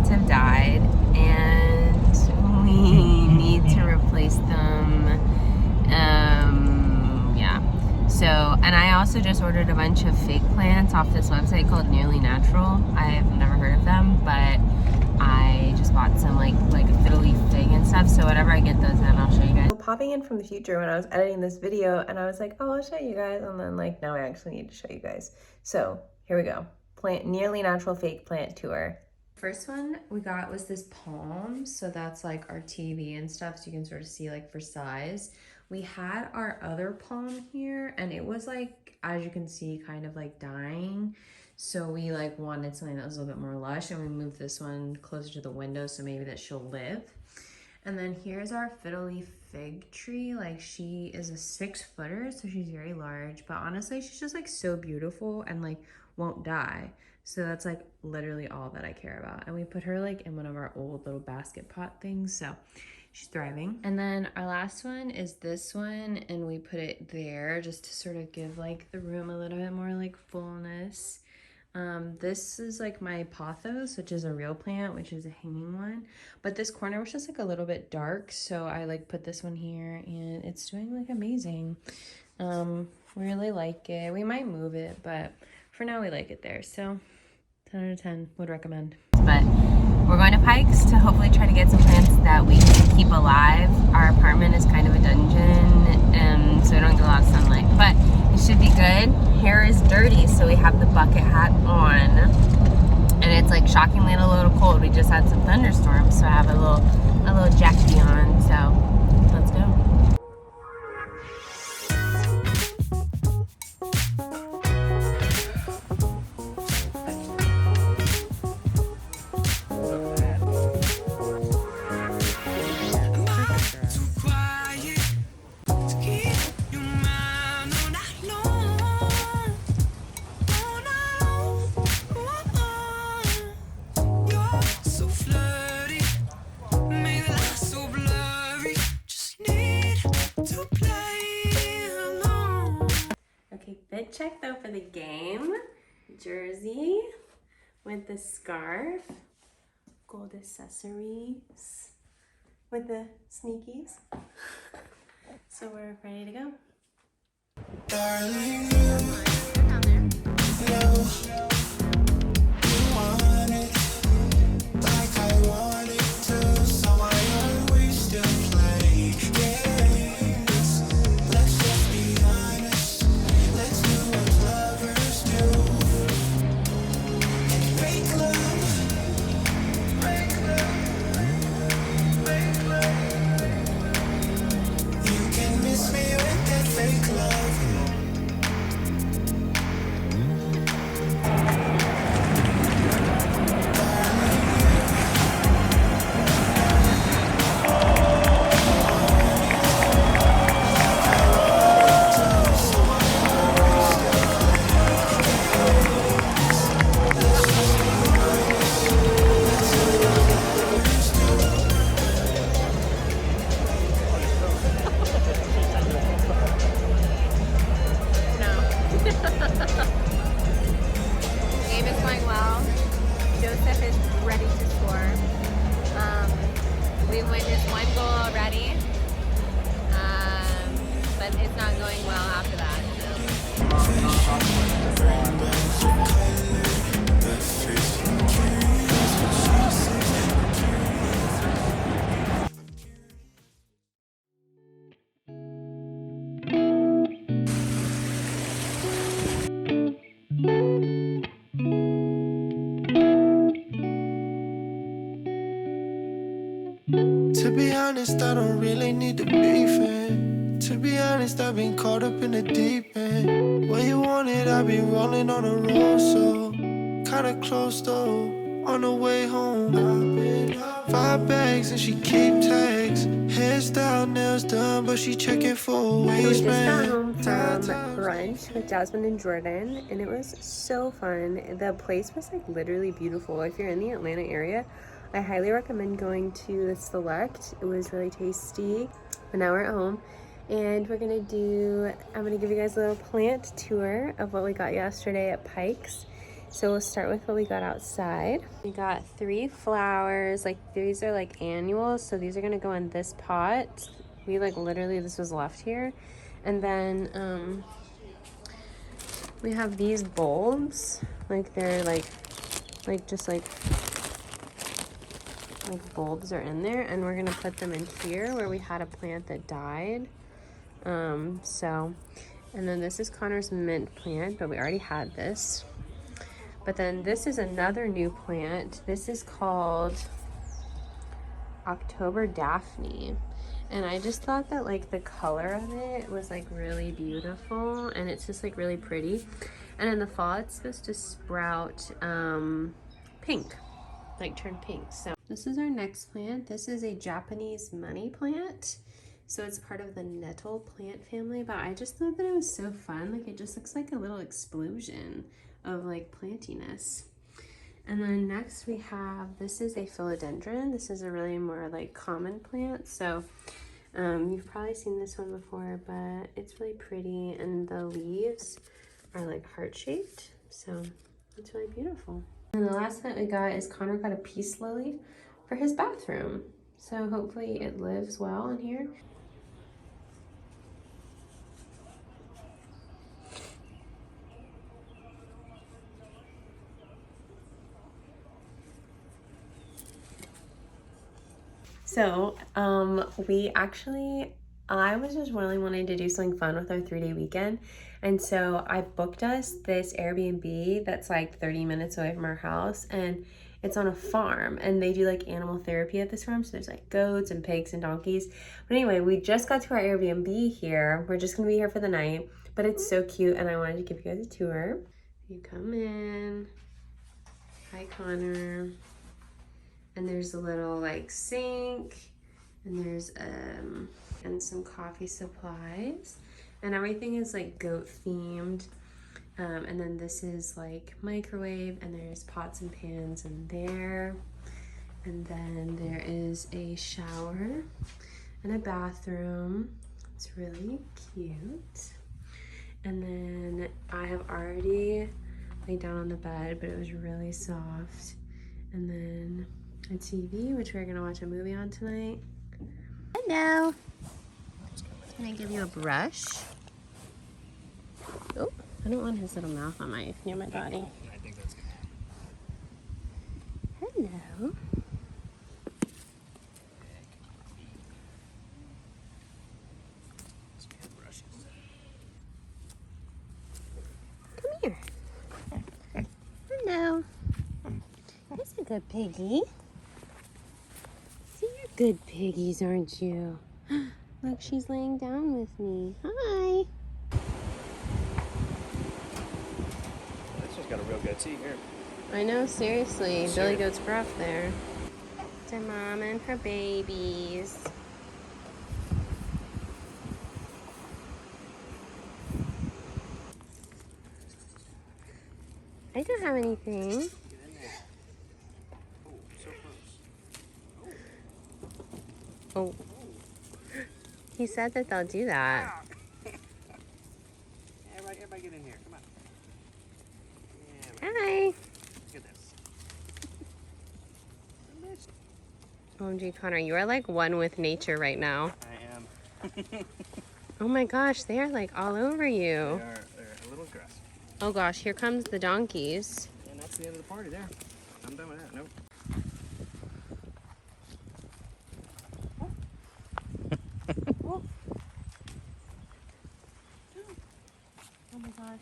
plants have died and we need to replace them. Yeah. So, and I also just ordered a bunch of fake plants off this website called Nearly Natural. I've never heard of them, but I just bought some like a fiddle leaf fig and stuff. So whenever I get those in, I'll show you guys. Popping in from the future when I was editing this video, and I was like, oh, I'll show you guys, and then like now I actually need to show you guys. So here we go. Nearly Natural fake plant tour. First one we got was this palm. So that's like our TV and stuff, so you can sort of see like for size. We had our other palm here, and it was like, as you can see, kind of like dying. So we like wanted something that was a little bit more lush, and we moved this one closer to the window so maybe that she'll live. And then here's our fiddle leaf fig tree. Like, she is a 6-footer, so she's very large, but honestly she's just like so beautiful and like won't die. So that's like literally all that I care about. And we put her like in one of our old little basket pot things, so she's thriving. And then our last one is this one, and we put it there just to sort of give like the room a little bit more like fullness. This is like my pothos, which is a real plant, which is a hanging one, but this corner was just like a little bit dark, so I like put this one here, and it's doing like amazing. We really like it. We might move it, but for now we like it there. So 10 out of 10 would recommend. But we're going to Pikes to hopefully try to get some plants that we can keep alive. Our apartment is kind of a dungeon, so we don't get a lot of sunlight, but it should be good. Hair is dirty, so we have the bucket hat on, and it's like shockingly a little cold. We just had some thunderstorms, so I have a little jacket on. So let's go. Okay, fit check though for the game. Jersey with the scarf, gold accessories with the sneakies. So we're ready to go. Darling, we've witnessed one goal already, but it's not going well after that. To be honest, I don't really need to be fan. To be honest, I've been caught up in the deep end. When you want it, I've been rolling on the road, so kinda close though. On the way home, I've been 5 bags and she keep tags. Hairstyle, nails done, but she checking for a waistband. We just got home from brunch with Jasmine and Jordan, and it was so fun. The place was like literally beautiful. If you're in the Atlanta area, I highly recommend going to the Select. It was really tasty. But now we're at home, and I'm gonna give you guys a little plant tour of what we got yesterday at Pikes. So we'll start with what we got outside. We got 3 flowers. Like these are like annuals, so these are gonna go in this pot. We like literally this was left here. And then we have these bulbs. Like they're like just like bulbs are in there, and we're gonna put them in here where we had a plant that died. And then this is Connor's mint plant, but we already had this. But then this is another new plant. This is called October Daphne. And I just thought that like the color of it was like really beautiful, and it's just like really pretty. And in the fall it's supposed to sprout pink, like turn pink. So this is our next plant. This is a Japanese money plant. So it's part of the nettle plant family, but I just thought that it was so fun. Like it just looks like a little explosion of like plantiness. And then next we have, this is a philodendron. This is a really more like common plant. So you've probably seen this one before, but it's really pretty, and the leaves are like heart-shaped. So it's really beautiful. And the last plant we got is Connor got a peace lily for his bathroom. So hopefully it lives well in here. So, I was just really wanting to do something fun with our 3-day weekend. And so I booked us this Airbnb that's like 30 minutes away from our house, and it's on a farm, and they do like animal therapy at this farm. So there's like goats and pigs and donkeys. But anyway, we just got to our Airbnb here. We're just gonna be here for the night, but it's so cute, and I wanted to give you guys a tour. You come in. Hi, Connor. And there's a little like sink, and there's and some coffee supplies, and everything is like goat themed. And then this is like microwave, and there's pots and pans in there. And then there is a shower and a bathroom. It's really cute. And then I have already laid down on the bed, but it was really soft. And then a TV, which we're gonna watch a movie on tonight. Hello. Can I give you a brush? Oh, I don't want his little mouth on near my body. I think that's good. Hello. Come here. Hello. That's a good piggy. See, you're good piggies, aren't you? Look, she's laying down with me. Hi. This one's got a real good seat here. I know, seriously. Billy Goat's gruff there. It's her mom and her babies. I don't have anything. Get in there. Oh, so close. Oh. He said that they'll do that. Everybody get in here. Come on. Hi. Look at this. OMG, Connor, you are like one with nature right now. I am. Oh my gosh, they are like all over you. They're a little aggressive. Oh gosh, here comes the donkeys. And that's the end of the party there. I'm done with that. Nope. Oh my gosh.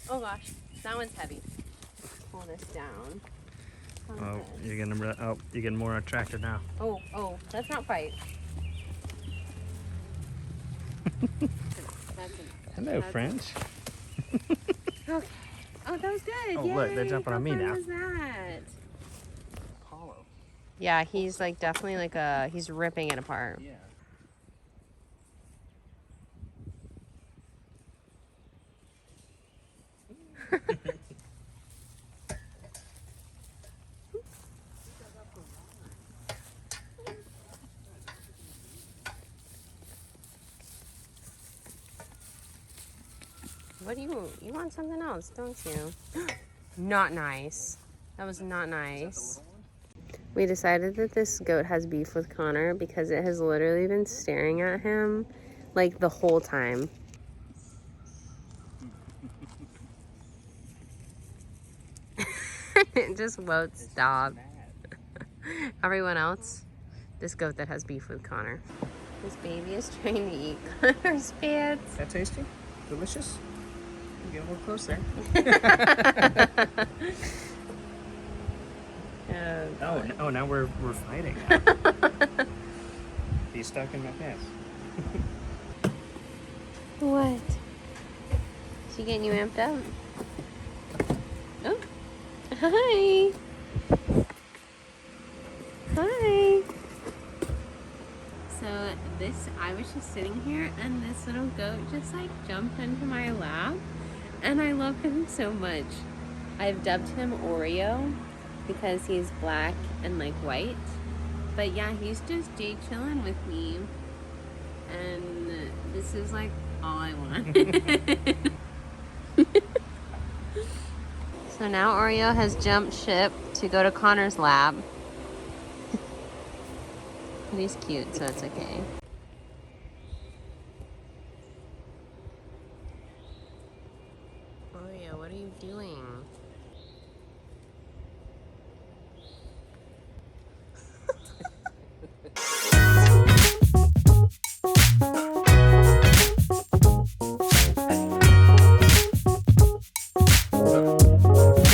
Oh gosh, that one's heavy. Pull this down. Oh, you're getting more attracted now. Oh, let's not fight. Hello, friends. Okay. Oh, that was good. Oh, look, they're jumping on me now. How fun was that? Apollo. Yeah, he's like definitely like he's ripping it apart. Yeah. What do you want something else, don't you? Not nice. That was not nice. We decided that this goat has beef with Connor because it has literally been staring at him like the whole time. It just won't stop. Everyone else, this goat that has beef with Connor. This baby is trying to eat Connor's pants. Is that tasty? Delicious? Get a little closer. Oh, now we're fighting. He's stuck in my pants. What? She getting you amped up? Oh, hi. Hi. So I was just sitting here and this little goat just like jumped into my lap and I love him so much. I've dubbed him Oreo because he's black and like white. But yeah, he's just day chilling with me. And this is like all I want. So now Oreo has jumped ship to go to Connor's lab. But he's cute, so it's okay. Oreo, what are you doing?